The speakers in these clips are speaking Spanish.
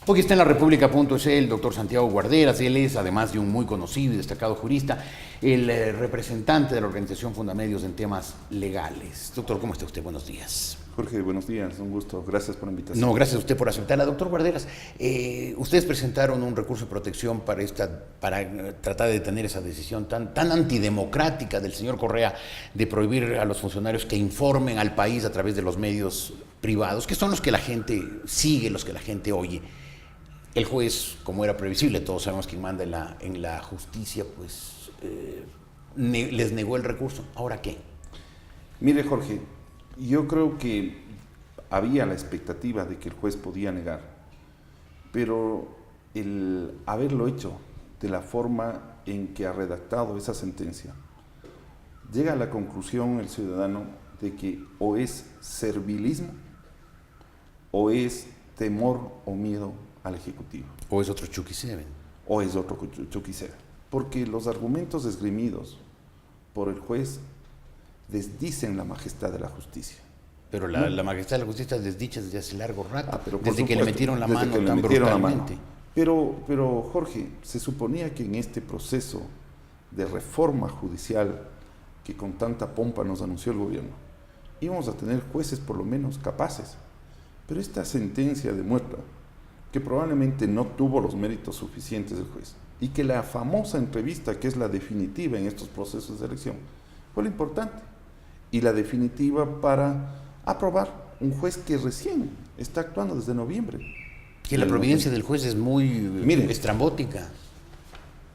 Hoy está en la República.es el doctor Santiago Guarderas. Él es, además de un muy conocido y destacado jurista, el representante de la organización Fundamedios en temas legales. Doctor, ¿cómo está usted? Buenos días. Jorge, buenos días, un gusto. Gracias por la invitación. No, gracias a usted por aceptarla. Doctor Guarderas, ustedes presentaron un recurso de protección para tratar de detener esa decisión tan antidemocrática del señor Correa de prohibir a los funcionarios que informen al país a través de los medios privados, que son los que la gente sigue, los que la gente oye. El juez, como era previsible, todos sabemos quién manda en la justicia, pues les negó el recurso. ¿Ahora qué? Mire, Jorge, yo creo que había la expectativa de que el juez podía negar, pero el haberlo hecho de la forma en que ha redactado esa sentencia, llega a la conclusión el ciudadano de que o es servilismo o es temor o miedo al Ejecutivo. ¿O es otro Chucky Seven? O es otro Chucky Seven. Porque los argumentos esgrimidos por el juez desdicen la majestad de la justicia. Pero la majestad de la justicia es desdicha desde hace largo rato, pero desde supuesto, que le metieron la mano tan brutalmente. Pero Jorge, se suponía que en este proceso de reforma judicial que con tanta pompa nos anunció el gobierno, íbamos a tener jueces por lo menos capaces. Pero esta sentencia demuestra que probablemente no tuvo los méritos suficientes del juez y que la famosa entrevista, que es la definitiva en estos procesos de elección, fue lo importante y la definitiva para aprobar un juez que recién está actuando desde noviembre. Que la providencia del juez es muy estrambótica.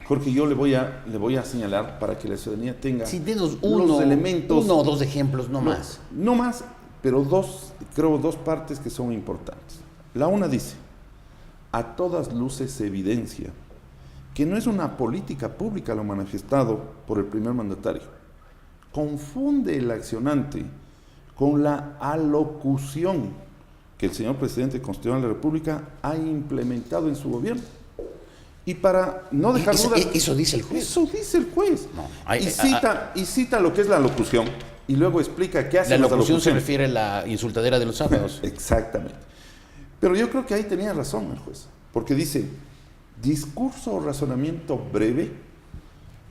Jorge, yo le voy a señalar para que la ciudadanía tenga los elementos. Uno o dos ejemplos, no más. No más, pero creo dos partes que son importantes. La una dice: a todas luces se evidencia que no es una política pública lo manifestado por el primer mandatario. Confunde el accionante con la alocución que el señor presidente constitucional de la República ha implementado en su gobierno. Y para no dejar dudas... Eso dice el juez. Eso dice el juez. No, y cita lo que es la alocución y luego explica qué hace la alocución. Se refiere a la insultadera de los sábados. Exactamente. Pero yo creo que ahí tenía razón el juez, porque dice: discurso o razonamiento breve,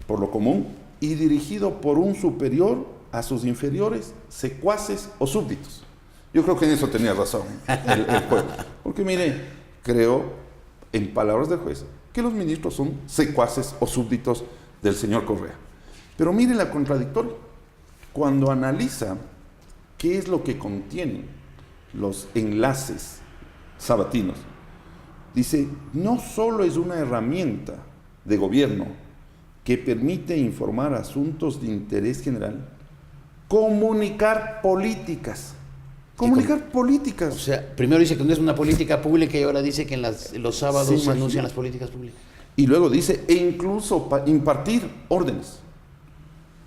por lo común, y dirigido por un superior a sus inferiores, secuaces o súbditos. Yo creo que en eso tenía razón el juez. Porque mire, creo, en palabras del juez, que los ministros son secuaces o súbditos del señor Correa. Pero mire la contradictoria. Cuando analiza qué es lo que contienen los enlaces sabatinos, dice: no solo es una herramienta de gobierno que permite informar asuntos de interés general, comunicar políticas. Políticas. O sea, primero dice que no es una política pública y ahora dice que en los sábados se anuncian las políticas públicas. Y luego dice: e incluso impartir órdenes,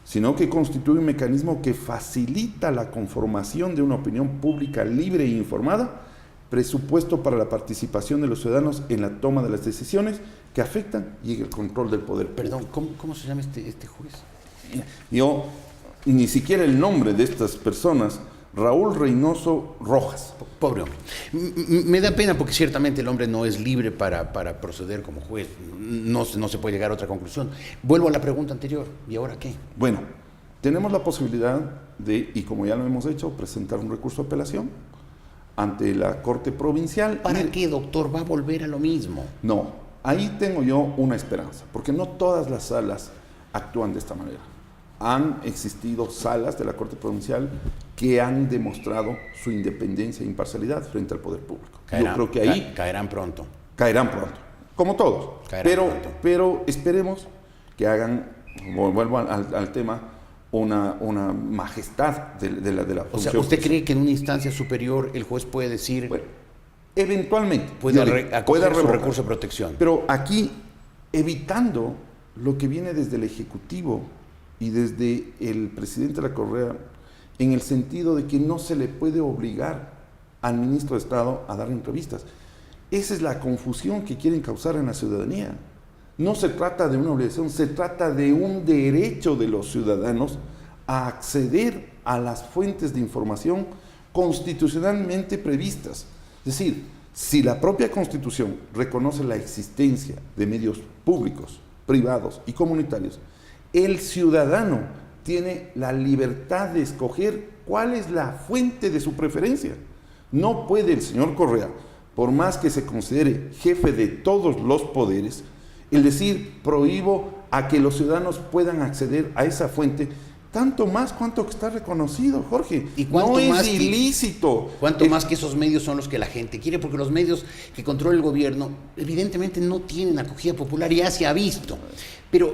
sino que constituye un mecanismo que facilita la conformación de una opinión pública libre e informada, presupuesto para la participación de los ciudadanos en la toma de las decisiones que afectan y el control del poder público. Perdón, ¿cómo se llama este juez? Yo, ni siquiera el nombre de estas personas: Raúl Reynoso Rojas. Pobre hombre. Me da pena porque ciertamente el hombre no es libre para proceder como juez. No se puede llegar a otra conclusión. Vuelvo a la pregunta anterior. ¿Y ahora qué? Bueno, tenemos la posibilidad de, y como ya lo hemos hecho, presentar un recurso de apelación ante la Corte Provincial. ¿Para qué, doctor? ¿Va a volver a lo mismo? No, ahí tengo yo una esperanza, porque no todas las salas actúan de esta manera. Han existido salas de la Corte Provincial que han demostrado su independencia e imparcialidad frente al poder público. Yo creo que ahí caerán pronto. Caerán pronto, como todos. Pero esperemos que hagan, vuelvo al tema, una majestad de la función. O sea, ¿usted cree que en una instancia superior el juez puede decir... Bueno, eventualmente puede acoger su recurso de protección? Pero aquí, evitando lo que viene desde el Ejecutivo y desde el presidente de la Correa, en el sentido de que no se le puede obligar al ministro de Estado a dar entrevistas. Esa es la confusión que quieren causar en la ciudadanía. No se trata de una obligación, se trata de un derecho de los ciudadanos a acceder a las fuentes de información constitucionalmente previstas. Es decir, Si la propia Constitución reconoce la existencia de medios públicos, privados y comunitarios, el ciudadano tiene la libertad de escoger cuál es la fuente de su preferencia. No puede el señor Correa, por más que se considere jefe de todos los poderes, el decir prohíbo a que los ciudadanos puedan acceder a esa fuente, tanto más cuanto que está reconocido, Jorge. ¿Y cuánto no más es ilícito? Cuanto más que esos medios son los que la gente quiere, porque los medios que controla el gobierno evidentemente no tienen acogida popular, ya se ha visto. Pero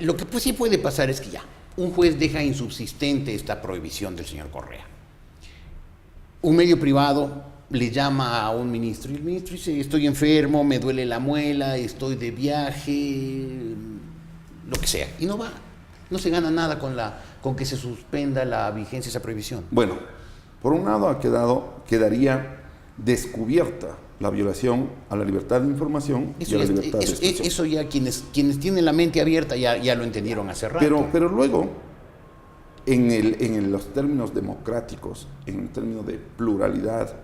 lo que pues sí puede pasar es que ya un juez deja insubsistente esta prohibición del señor Correa. Un medio privado le llama a un ministro y el ministro dice: estoy enfermo, me duele la muela, estoy de viaje, lo que sea, y no va. No se gana nada con que se suspenda la vigencia de esa prohibición. Bueno, por un lado quedaría descubierta la violación a la libertad de información y a la libertad de expresión. Eso ya quienes tienen la mente abierta ya lo entendieron hace rato. Pero luego, en los términos democráticos, en el término de pluralidad,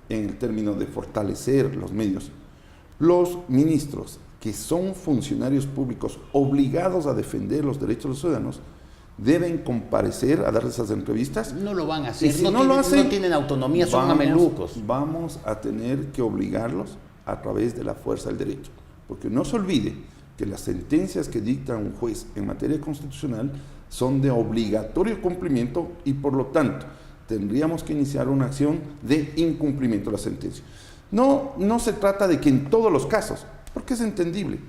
en el término de fortalecer los medios, los ministros que son funcionarios públicos obligados a defender los derechos de los ciudadanos deben comparecer a dar esas entrevistas. No lo van a hacer, Si no tienen autonomía, son mamelucos. Vamos a tener que obligarlos a través de la fuerza del derecho, porque no se olvide que las sentencias que dicta un juez en materia constitucional son de obligatorio cumplimiento y por lo tanto tendríamos que iniciar una acción de incumplimiento de la sentencia. No se trata de que en todos los casos, porque es entendible,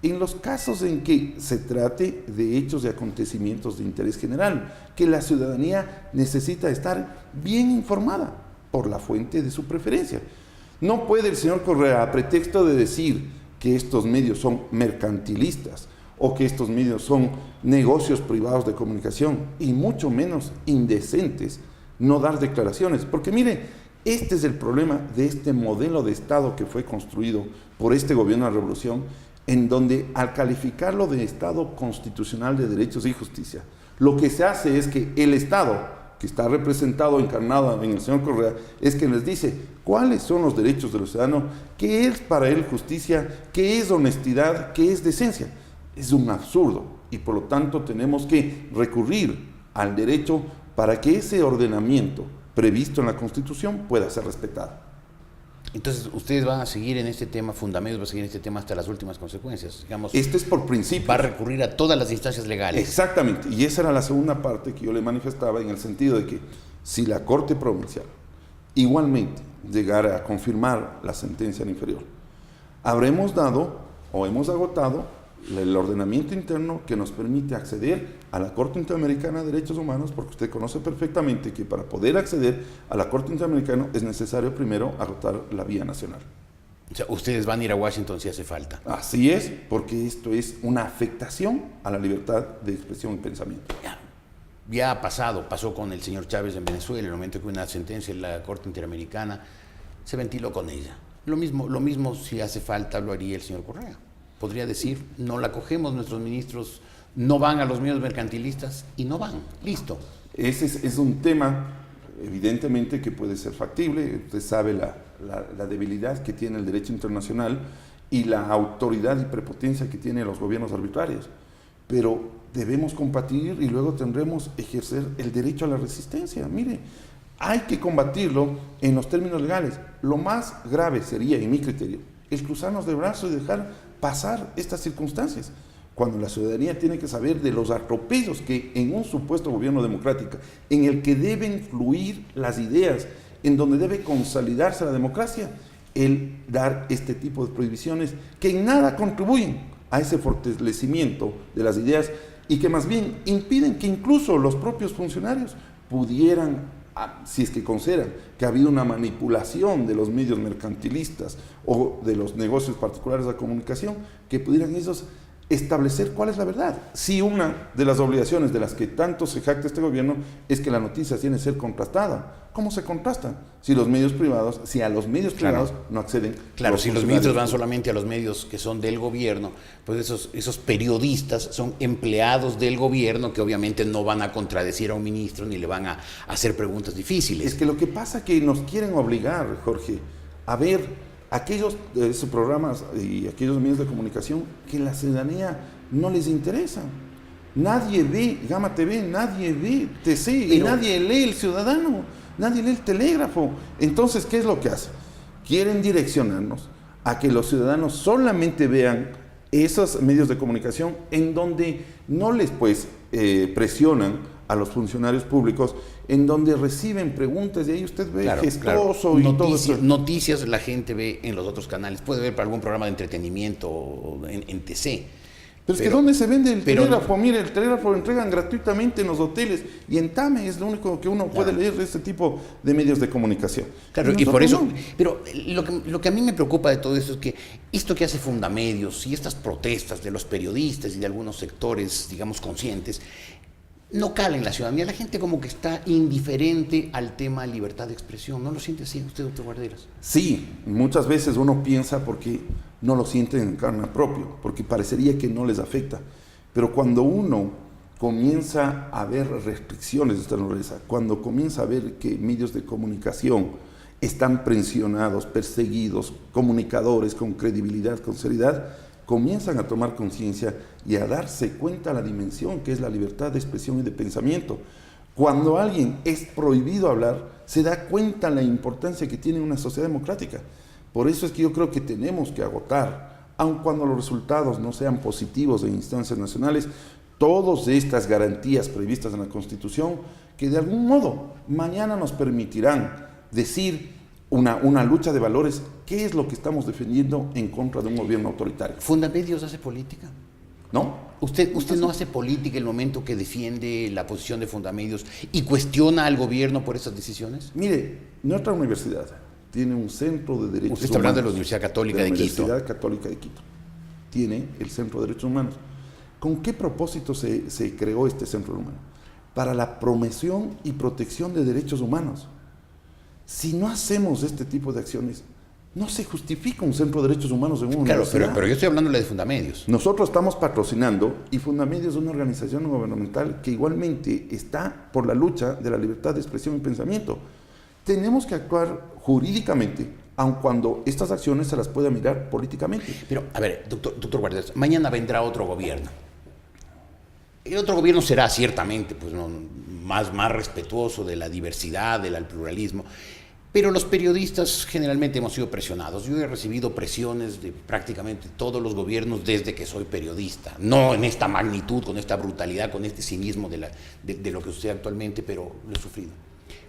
en los casos en que se trate de hechos y acontecimientos de interés general, que la ciudadanía necesita estar bien informada por la fuente de su preferencia. No puede el señor Correa, a pretexto de decir que estos medios son mercantilistas o que estos medios son negocios privados de comunicación y mucho menos indecentes, no dar declaraciones. Porque mire, este es el problema de este modelo de Estado que fue construido por este gobierno de la revolución, en donde al calificarlo de Estado constitucional de derechos y justicia, lo que se hace es que el Estado, que está representado, encarnado en el señor Correa, es que les dice cuáles son los derechos de los ciudadanos, qué es para él justicia, qué es honestidad, qué es decencia. Es un absurdo y por lo tanto tenemos que recurrir al derecho para que ese ordenamiento previsto en la Constitución pueda ser respetado. Entonces, ustedes van a seguir en este tema, Fundamedios va a seguir en este tema hasta las últimas consecuencias. Digamos, esto es por principio. Va a recurrir a todas las instancias legales. Exactamente, y esa era la segunda parte que yo le manifestaba, en el sentido de que si la Corte Provincial igualmente llegara a confirmar la sentencia en inferior, habremos dado o hemos agotado el ordenamiento interno que nos permite acceder a la Corte Interamericana de Derechos Humanos, porque usted conoce perfectamente que para poder acceder a la Corte Interamericana es necesario primero agotar la vía nacional. O sea, ustedes van a ir a Washington si hace falta. Así es, porque esto es una afectación a la libertad de expresión y pensamiento. Ya pasó con el señor Chávez en Venezuela, en el momento que una sentencia en la Corte Interamericana se ventiló con ella. Lo mismo si hace falta lo haría el señor Correa. Podría decir, no la cogemos, nuestros ministros no van a los medios mercantilistas y no van, listo. Ese es un tema, evidentemente, que puede ser factible. Usted sabe la debilidad que tiene el derecho internacional y la autoridad y prepotencia que tienen los gobiernos arbitrarios. Pero debemos combatir y luego tendremos que ejercer el derecho a la resistencia. Mire, hay que combatirlo en los términos legales. Lo más grave sería, en mi criterio, el cruzarnos de brazos y dejar pasar estas circunstancias, cuando la ciudadanía tiene que saber de los atropellos que en un supuesto gobierno democrático, en el que deben fluir las ideas, en donde debe consolidarse la democracia, el dar este tipo de prohibiciones que en nada contribuyen a ese fortalecimiento de las ideas y que más bien impiden que incluso los propios funcionarios pudieran, si es que consideran que ha habido una manipulación de los medios mercantilistas o de los negocios particulares de la comunicación, que pudieran ellos establecer cuál es la verdad. Si una de las obligaciones de las que tanto se jacta este gobierno es que la noticia tiene que ser contrastada. ¿Cómo se contrasta? Si a los medios privados no acceden. Claro, si los ministros van solamente a los medios que son del gobierno, pues esos periodistas son empleados del gobierno que obviamente no van a contradecir a un ministro ni le van a hacer preguntas difíciles. Es que lo que pasa es que nos quieren obligar, Jorge, a ver aquellos esos programas y aquellos medios de comunicación que la ciudadanía no les interesan. Nadie ve Gama TV, nadie ve TC y nadie lee El Ciudadano, nadie lee El Telégrafo. Entonces, ¿qué es lo que hace? Quieren direccionarnos a que los ciudadanos solamente vean esos medios de comunicación en donde no les presionan a los funcionarios públicos, en donde reciben preguntas y ahí usted ve gestoso y todo eso. Noticias la gente ve en los otros canales, puede ver para algún programa de entretenimiento en TC. Pero es que ¿dónde se vende el telégrafo? Mire, el telégrafo lo entregan gratuitamente en los hoteles y en TAME es lo único que uno puede leer de este tipo de medios de comunicación. Claro, y por eso, pero lo que a mí me preocupa de todo eso es que esto que hace Fundamedios y estas protestas de los periodistas y de algunos sectores, digamos, conscientes, no cala en la ciudadanía. La gente como que está indiferente al tema de libertad de expresión. ¿No lo siente así usted, doctor Guarderas? Sí, muchas veces uno piensa porque no lo sienten en carne propia, porque parecería que no les afecta. Pero cuando uno comienza a ver restricciones de esta naturaleza, cuando comienza a ver que medios de comunicación están presionados, perseguidos, comunicadores con credibilidad, con seriedad, comienzan a tomar conciencia y a darse cuenta de la dimensión que es la libertad de expresión y de pensamiento. Cuando alguien es prohibido hablar, se da cuenta de la importancia que tiene una sociedad democrática. Por eso es que yo creo que tenemos que agotar, aun cuando los resultados no sean positivos en instancias nacionales, todas estas garantías previstas en la Constitución, que de algún modo mañana nos permitirán decir una lucha de valores, ¿qué es lo que estamos defendiendo en contra de un gobierno autoritario? ¿Fundamedios hace política? ¿No? ¿Usted no hace política en el momento que defiende la posición de Fundamedios y cuestiona al gobierno por esas decisiones? Mire, nuestra universidad tiene un centro de derechos humanos. Usted está hablando de la Universidad Católica de Quito. Universidad Católica de Quito. Tiene el Centro de Derechos Humanos. ¿Con qué propósito se creó este centro humano? Para la promoción y protección de derechos humanos. Si no hacemos este tipo de acciones, no se justifica un centro de derechos humanos en una universidad. Pero yo estoy hablando de Fundamedios. Nosotros estamos patrocinando, y Fundamedios es una organización no gubernamental que igualmente está por la lucha de la libertad de expresión y pensamiento. Tenemos que actuar jurídicamente, aun cuando estas acciones se las pueda mirar políticamente. Pero, a ver, doctor Guarderas, mañana vendrá otro gobierno. El otro gobierno será ciertamente pues, más respetuoso de la diversidad, del pluralismo, pero los periodistas generalmente hemos sido presionados. Yo he recibido presiones de prácticamente todos los gobiernos desde que soy periodista, no en esta magnitud, con esta brutalidad, con este cinismo de lo que sucede actualmente, pero lo he sufrido.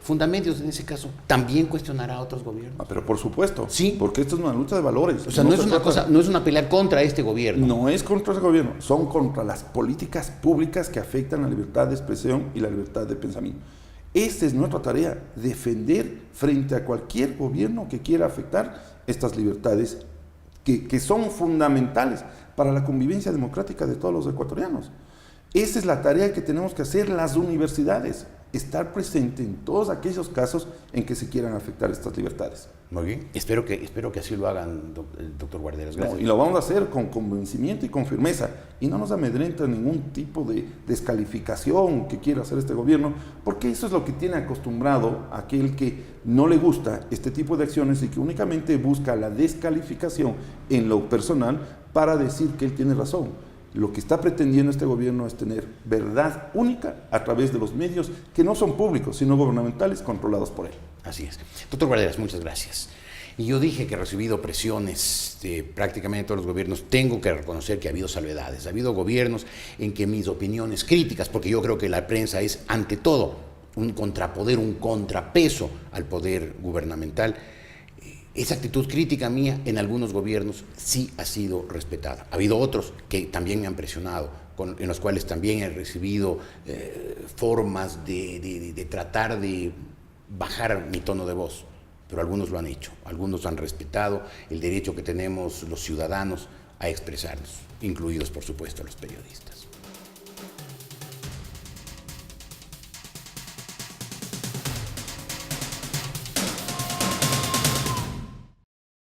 Fundamedios, en ese caso, también cuestionará a otros gobiernos. Pero por supuesto, sí, porque esto es una lucha de valores. O sea, no es una pelea contra este gobierno. No es contra ese gobierno, son contra las políticas públicas que afectan la libertad de expresión y la libertad de pensamiento. Esta es nuestra tarea, defender frente a cualquier gobierno que quiera afectar estas libertades que son fundamentales para la convivencia democrática de todos los ecuatorianos. Esa es la tarea que tenemos que hacer las universidades, estar presente en todos aquellos casos en que se quieran afectar estas libertades. Muy bien, espero que así lo hagan, doctor Guarderas. Gracias. No, y lo vamos a hacer con convencimiento y con firmeza, y no nos amedrenta ningún tipo de descalificación que quiera hacer este gobierno, porque eso es lo que tiene acostumbrado a aquel que no le gusta este tipo de acciones y que únicamente busca la descalificación en lo personal para decir que él tiene razón. Lo que está pretendiendo este gobierno es tener verdad única a través de los medios que no son públicos, sino gubernamentales, controlados por él. Así es. Doctor Guarderas, muchas gracias. Y yo dije que he recibido presiones de prácticamente todos los gobiernos. Tengo que reconocer que ha habido salvedades. Ha habido gobiernos en que mis opiniones críticas, porque yo creo que la prensa es, ante todo, un contrapoder, un contrapeso al poder gubernamental. Esa actitud crítica mía en algunos gobiernos sí ha sido respetada. Ha habido otros que también me han presionado, en los cuales también he recibido formas de tratar de bajar mi tono de voz, pero algunos lo han hecho, algunos han respetado el derecho que tenemos los ciudadanos a expresarnos, incluidos por supuesto los periodistas.